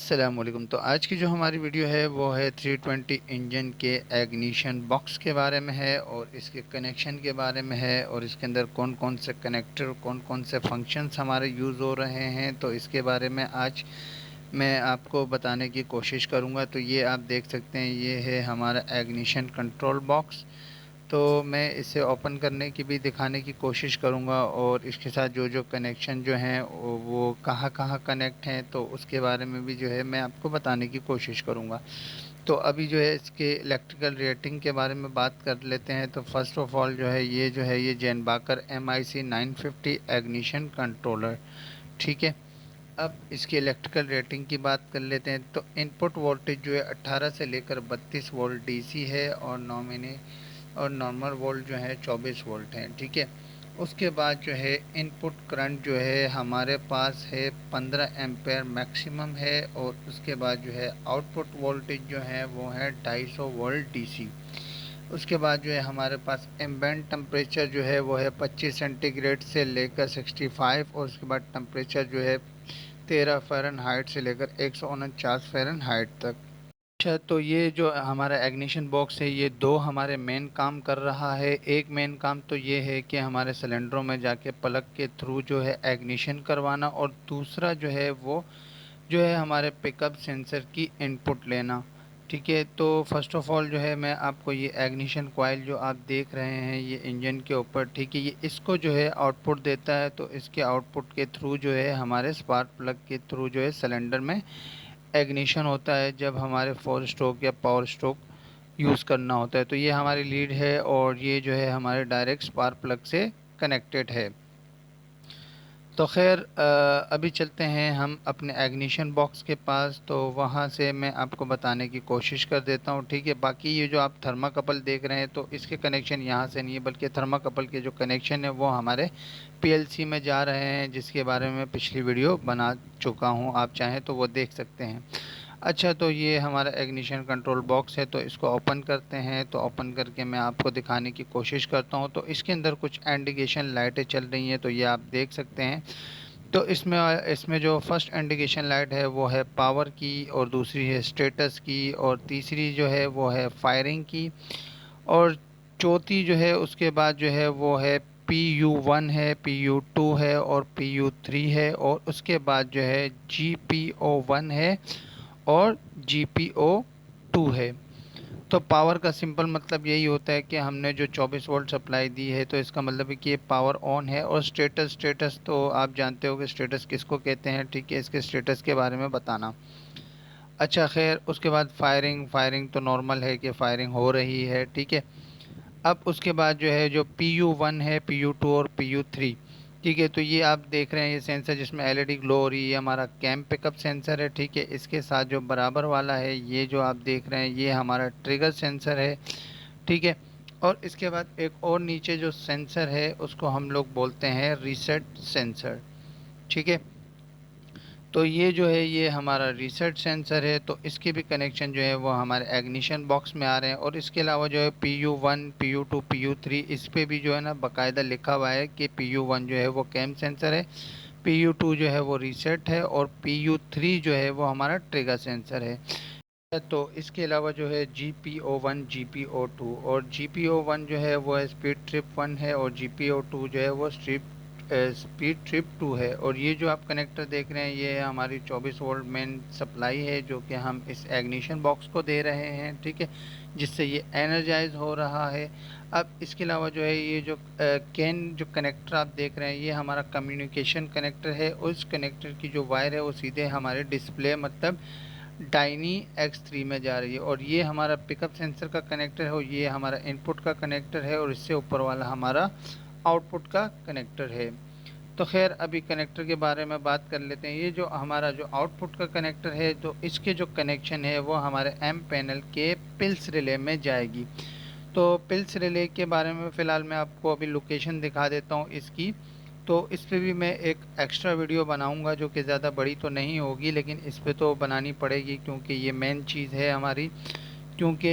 अस्सलामुअलैकुम। तो आज की जो हमारी वीडियो है वो है 320 इंजन के एग्निशन बॉक्स के बारे में है और इसके कनेक्शन के बारे में है और इसके अंदर कौन कौन से कनेक्टर कौन कौन से फंक्शंस हमारे यूज़ हो रहे हैं, तो इसके बारे में आज मैं आपको बताने की कोशिश करूँगा। तो ये आप देख सकते हैं, ये है हमारा एग्निशन कंट्रोल बॉक्स। तो मैं इसे ओपन करने की भी दिखाने की कोशिश करूँगा और इसके साथ जो जो कनेक्शन जो हैं वो कहाँ कहाँ कनेक्ट हैं, तो उसके बारे में भी जो है मैं आपको बताने की कोशिश करूँगा। तो अभी जो है इसके इलेक्ट्रिकल रेटिंग के बारे में बात कर लेते हैं। तो फर्स्ट ऑफ ऑल जो है ये जेनबाकर MIC 950 एग्निशन कंट्रोलर, ठीक है। अब इसकी इलेक्ट्रिकल रेटिंग की बात कर लेते हैं। तो इनपुट वोल्टेज जो है 18 से लेकर 32 वोल्ट DC है और नॉर्मल वोल्ट जो है 24 वोल्ट है, ठीक है। उसके बाद जो है इनपुट करंट जो है हमारे पास है 15 एम्पेयर मैक्सिमम है और उसके बाद जो है आउटपुट वोल्टेज जो है वो है 250 वोल्ट DC। उसके बाद जो है हमारे पास एम्बिएंट टेम्परेचर जो है वो है 25 सेंटीग्रेड से लेकर 65 और उसके बाद टेम्परेचर जो है 13 फ़ारेनहाइट से लेकर 149 फ़ारेनहाइट तक। अच्छा, तो ये जो हमारा एग्निशन बॉक्स है ये दो हमारे मेन काम कर रहा है। एक मेन काम तो ये है कि हमारे सिलेंडरों में जाके प्लग के थ्रू जो है एग्निशन करवाना और दूसरा जो है वो जो है हमारे पिकअप सेंसर की इनपुट लेना, ठीक है। तो फर्स्ट ऑफ ऑल जो है मैं आपको ये एग्निशन कॉइल जो आप देख रहे हैं ये इंजन के ऊपर, ठीक है, ये इसको जो है आउटपुट देता है। तो इसके आउटपुट के थ्रू जो है हमारे स्पार्क प्लग के थ्रू जो है सिलेंडर में एग्निशन होता है जब हमारे फोर स्ट्रोक या पावर स्ट्रोक यूज़ करना होता है। तो ये हमारी लीड है और ये जो है हमारे डायरेक्ट स्पार्क प्लग से कनेक्टेड है। तो खैर अभी चलते हैं हम अपने एग्निशन बॉक्स के पास, तो वहाँ से मैं आपको बताने की कोशिश कर देता हूँ, ठीक है। बाकी ये जो आप थर्माकपल देख रहे हैं तो इसके कनेक्शन यहाँ से नहीं है, बल्कि थर्माकपल के जो कनेक्शन है वो हमारे PLC में जा रहे हैं, जिसके बारे में पिछली वीडियो बना चुका हूँ, आप चाहें तो वो देख सकते हैं। अच्छा, तो ये हमारा एग्निशन कंट्रोल बॉक्स है, तो इसको ओपन करते हैं। तो ओपन करके मैं आपको दिखाने की कोशिश करता हूँ। तो इसके अंदर कुछ इंडिकेशन लाइटें चल रही हैं, तो ये आप देख सकते हैं। तो इसमें इसमें जो फर्स्ट इंडिकेशन लाइट है वो है पावर की और दूसरी है स्टेटस की और तीसरी जो है वो है फायरिंग की और चौथी जो है उसके बाद जो है वो है PU1 है, PU2 है और PU3 है और उसके बाद जो है GPO1 है और GPO2 है। तो पावर का सिंपल मतलब यही होता है कि हमने जो 24 वोल्ट सप्लाई दी है तो इसका मतलब है कि ये पावर ऑन है। और स्टेटस तो आप जानते हो कि स्टेटस किसको कहते हैं, ठीक है, इसके स्टेटस के बारे में बताना। अच्छा, खैर उसके बाद फायरिंग फायरिंग तो नॉर्मल है कि फायरिंग हो रही है, ठीक है। अब उसके बाद जो है जो PU1 है, PU2 और PU3, ठीक है। तो ये आप देख रहे हैं ये सेंसर जिसमें LED ग्लो हो रही है, ये हमारा कैम पिकअप सेंसर है, ठीक है। इसके साथ जो बराबर वाला है ये जो आप देख रहे हैं ये हमारा ट्रिगर सेंसर है, ठीक है। और इसके बाद एक और नीचे जो सेंसर है उसको हम लोग बोलते हैं रीसेट सेंसर, ठीक है। तो ये जो है ये हमारा रीसेट सेंसर है, तो इसके भी कनेक्शन जो है वो हमारे एग्निशन बॉक्स में आ रहे हैं। और इसके अलावा जो है PU1 PU2 PU3 इस पे भी जो है ना बाकायदा लिखा हुआ है कि PU1 जो है वो कैम सेंसर है, PU2 जो है वो रीसेट है और PU3 जो है वो हमारा ट्रिगर सेंसर है। तो इसके अलावा जो है GPO1 GPO2 और GPO1 जो है वो स्पीड ट्रिप 1 है और GPO2 जो है वो स्पीड ट्रिप 2 है। और ये जो आप कनेक्टर देख रहे हैं ये हमारी 24 वोल्ट मेन सप्लाई है जो कि हम इस एग्निशन बॉक्स को दे रहे हैं, ठीक है, जिससे ये एनर्जाइज हो रहा है। अब इसके अलावा जो है ये जो कैन जो कनेक्टर आप देख रहे हैं ये हमारा कम्युनिकेशन कनेक्टर है। उस कनेक्टर की जो वायर है वो सीधे हमारे डिस्प्ले मतलब डाइनी X3 में जा रही है। और ये हमारा पिकअप सेंसर का कनेक्टर है और ये हमारा इनपुट का कनेक्टर है और इससे ऊपर वाला हमारा आउटपुट का कनेक्टर है। तो खैर अभी कनेक्टर के बारे में बात कर लेते हैं। ये जो हमारा जो आउटपुट का कनेक्टर है तो इसके जो कनेक्शन है वो हमारे एम पैनल के पिल्स रिले में जाएगी। तो पिल्स रिले के बारे में फ़िलहाल मैं आपको अभी लोकेशन दिखा देता हूँ इसकी। तो इस पे भी मैं एक एक्स्ट्रा वीडियो बनाऊंगा जो कि ज़्यादा बड़ी तो नहीं होगी, लेकिन इस पे तो बनानी पड़ेगी क्योंकि ये मेन चीज़ है हमारी। क्योंकि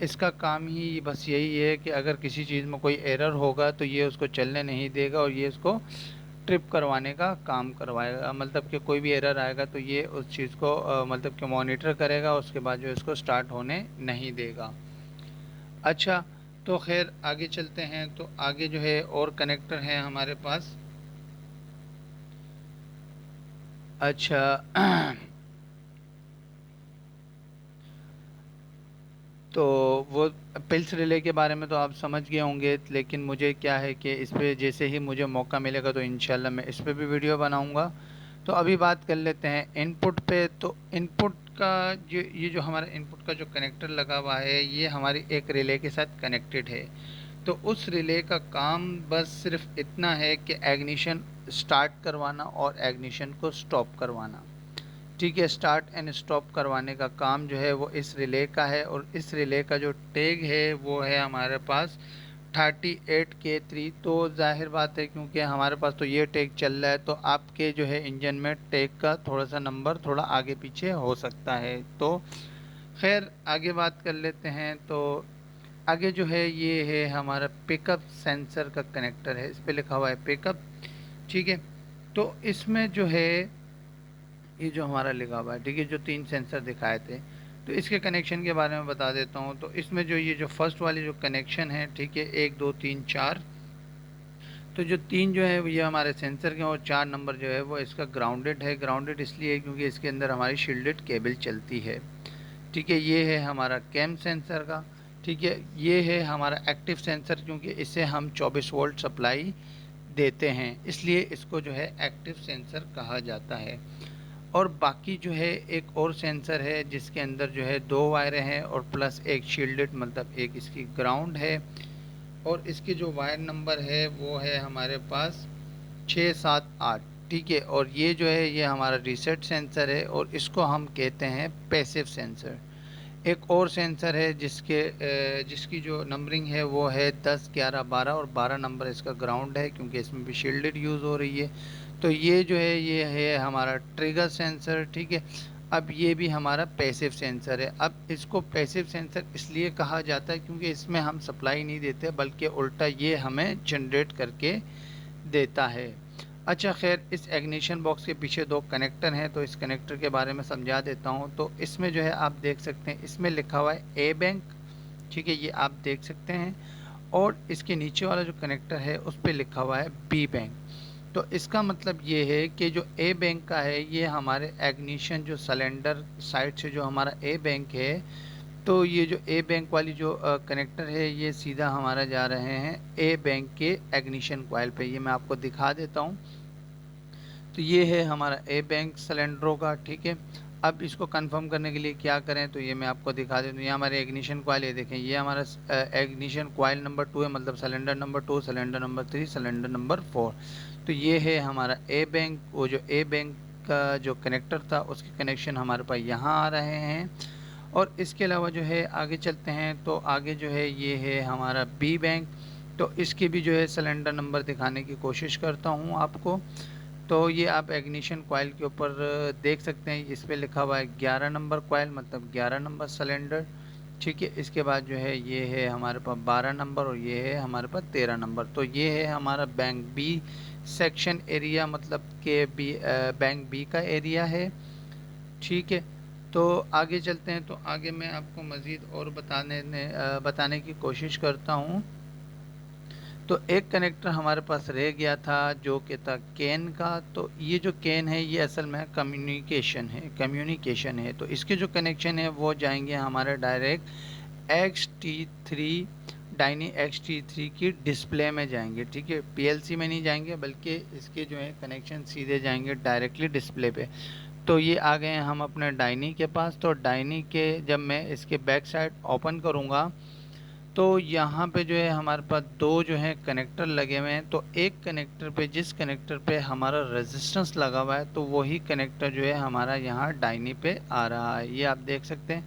इसका काम ही बस यही है कि अगर किसी चीज़ में कोई एरर होगा तो ये उसको चलने नहीं देगा और ये उसको ट्रिप करवाने का काम करवाएगा, मतलब कि कोई भी एरर आएगा तो ये उस चीज़ को मतलब कि मॉनिटर करेगा, उसके बाद जो इसको स्टार्ट होने नहीं देगा। अच्छा, तो खैर आगे चलते हैं। तो आगे जो है और कनेक्टर हैं हमारे पास। अच्छा तो वो पिल्स रिले के बारे में तो आप समझ गए होंगे, लेकिन मुझे क्या है कि इस पे जैसे ही मुझे मौका मिलेगा तो इंशाल्लाह मैं इस पे भी वीडियो बनाऊंगा। तो अभी बात कर लेते हैं इनपुट पे। तो इनपुट का जो ये जो हमारा इनपुट का जो कनेक्टर लगा हुआ है, ये हमारी एक रिले के साथ कनेक्टेड है। तो उस रिले का काम बस सिर्फ इतना है कि एग्निशन स्टार्ट करवाना और एग्निशन को स्टॉप करवाना। ठीक है, स्टार्ट एंड स्टॉप करवाने का काम जो है वो इस रिले का है। और इस रिले का जो टैग है वो है हमारे पास 38K3। तो जाहिर बात है क्योंकि हमारे पास तो ये टैग चल रहा है, तो आपके जो है इंजन में टैग का थोड़ा सा नंबर थोड़ा आगे पीछे हो सकता है। तो खैर आगे बात कर लेते हैं। तो आगे जो है ये है हमारा पिकअप सेंसर का कनेक्टर है, इस पे लिखा हुआ है पिकअप। ठीक है, तो इसमें जो है ये जो हमारा लिखा हुआ है, ठीक है, जो 3 सेंसर दिखाए थे, तो इसके कनेक्शन के बारे में बता देता हूँ। तो इसमें जो ये जो फर्स्ट वाली जो कनेक्शन है, ठीक है, 1 2 3 4। तो जो 3 जो है ये हमारे सेंसर के, और 4 नंबर जो है वो इसका ग्राउंडेड है। ग्राउंडेड इसलिए है क्योंकि इसके अंदर हमारी शील्डेड केबल चलती है। ठीक है, ये है हमारा कैम सेंसर का। ठीक है, ये है हमारा एक्टिव सेंसर, क्योंकि इसे हम 24 वोल्ट सप्लाई देते हैं, इसलिए इसको जो है एक्टिव सेंसर कहा जाता है। और बाकी जो है एक और सेंसर है जिसके अंदर जो है 2 वायरें हैं और प्लस एक शील्डेड, मतलब एक इसकी ग्राउंड है। और इसके जो वायर नंबर है वो है हमारे पास 6 7 8। ठीक है, और ये जो है ये हमारा रीसेट सेंसर है और इसको हम कहते हैं पैसिव सेंसर। एक और सेंसर है जिसकी जो नंबरिंग है वो है 10 11 12, और 12 नंबर इसका ग्राउंड है क्योंकि इसमें भी शील्डेड यूज़ हो रही है। तो ये जो है ये है हमारा ट्रिगर सेंसर। ठीक है, अब ये भी हमारा पैसिव सेंसर है। अब इसको पैसिव सेंसर इसलिए कहा जाता है क्योंकि इसमें हम सप्लाई नहीं देते, बल्कि उल्टा ये हमें जनरेट करके देता है। अच्छा खैर, इस एग्निशन बॉक्स के पीछे 2 कनेक्टर हैं, तो इस कनेक्टर के बारे में समझा देता हूँ। तो इसमें जो है आप देख सकते हैं, इसमें लिखा हुआ है ए बैंक। ठीक है, ये आप देख सकते हैं। और इसके नीचे वाला जो कनेक्टर है उस पर लिखा हुआ है बी बैंक। तो इसका मतलब ये है कि जो ए बैंक का है ये हमारे एग्निशन जो सिलेंडर साइड से जो हमारा ए बैंक है, तो ये जो ए बैंक वाली जो कनेक्टर है ये सीधा हमारा जा रहे हैं ए बैंक के एग्निशन कॉइल पे। ये मैं आपको दिखा देता हूँ। तो ये है हमारा ए बैंक सिलेंडरों का। ठीक है, अब इसको कंफर्म करने के लिए क्या करें, तो ये मैं आपको दिखा देता हूँ। ये हमारे एग्निशन कॉइल, ये देखें, ये हमारा एग्निशन कॉइल नंबर 2 है, मतलब cylinder number 2, cylinder number 3, cylinder number 4। तो ये है हमारा ए बैंक। वो जो ए बैंक का जो कनेक्टर था उसके कनेक्शन हमारे पास यहाँ आ रहे हैं। और इसके अलावा जो है आगे चलते हैं। तो आगे जो है ये है हमारा बी बैंक। तो इसके भी जो है सिलेंडर नंबर दिखाने की कोशिश करता हूँ आपको। तो ये आप एग्निशन कॉइल के ऊपर देख सकते हैं, इस पे लिखा हुआ है 11 नंबर कॉइल, मतलब 11 नंबर सिलेंडर। ठीक है, इसके बाद जो है ये है हमारे पास 12 नंबर, और ये है हमारे पास 13 नंबर। तो ये है हमारा बैंक बी सेक्शन एरिया, मतलब के बी बैंक बी का एरिया है। ठीक है, तो आगे चलते हैं। तो आगे मैं आपको मज़ीद और बताने की कोशिश करता हूँ। तो एक कनेक्टर हमारे पास रह गया था जो कि था कैन का। तो ये जो कैन है ये असल में कम्युनिकेशन है। तो इसके जो कनेक्शन है वो जाएंगे हमारे डायरेक्ट XT3 डायनी XT3 की डिस्प्ले में जाएंगे। ठीक है, पीएलसी में नहीं जाएंगे, बल्कि इसके जो है कनेक्शन सीधे जाएंगे डायरेक्टली डिस्प्ले पे। तो ये आ गए हैं हम अपने डायनी के पास। तो डायनी के जब मैं इसके बैक साइड ओपन करूँगा तो यहाँ पे जो है हमारे पास 2 जो है कनेक्टर लगे हुए हैं। तो एक कनेक्टर पे, जिस कनेक्टर पे हमारा रेजिस्टेंस लगा हुआ है, तो वही कनेक्टर जो है हमारा यहाँ डायनी पे आ रहा है। ये आप देख सकते हैं,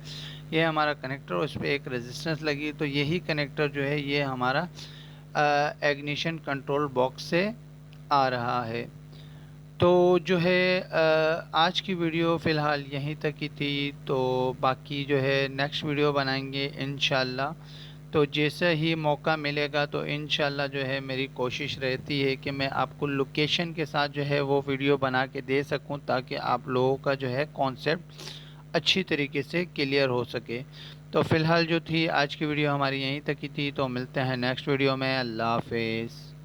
ये हमारा कनेक्टर, उस पर एक रेजिस्टेंस लगी। तो यही कनेक्टर जो है ये हमारा एग्निशन कंट्रोल बॉक्स से आ रहा है। तो जो है आज की वीडियो फ़िलहाल यहीं तक ही थी। तो बाकी जो है नेक्स्ट वीडियो बनाएंगे इंशाल्लाह। तो जैसे ही मौका मिलेगा तो इंशाल्लाह जो है मेरी कोशिश रहती है कि मैं आपको लोकेशन के साथ जो है वो वीडियो बना के दे सकूं, ताकि आप लोगों का जो है कॉन्सेप्ट अच्छी तरीके से क्लियर हो सके। तो फ़िलहाल जो थी आज की वीडियो हमारी यहीं तक ही थी, तो मिलते हैं नेक्स्ट वीडियो में। अल्लाह हाफिज़।